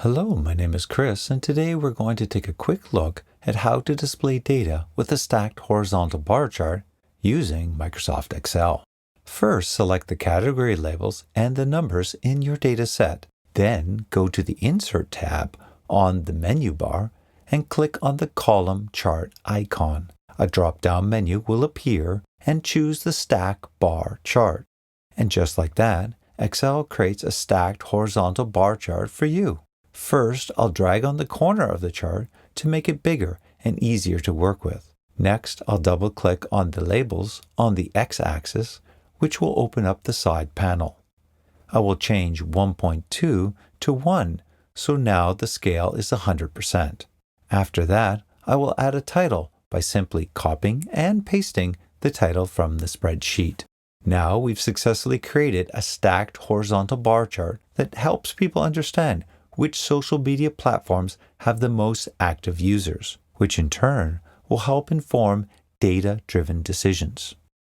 Hello, my name is Chris, and today we're going to take a quick look at how to display data with a stacked horizontal bar chart using Microsoft Excel. First, select the category labels and the numbers in your data set. Then, go to the Insert tab on the menu bar and click on the column chart icon. A drop-down menu will appear and choose the Stack Bar Chart. And just like that, Excel creates a stacked horizontal bar chart for you. First, I'll drag on the corner of the chart to make it bigger and easier to work with. Next, I'll double-click on the labels on the x-axis, which will open up the side panel. I will change 1.2 to 1, so now the scale is 100%. After that, I will add a title by simply copying and pasting the title from the spreadsheet. Now we've successfully created a stacked horizontal bar chart that helps people understand which social media platforms have the most active users, which in turn will help inform data-driven decisions.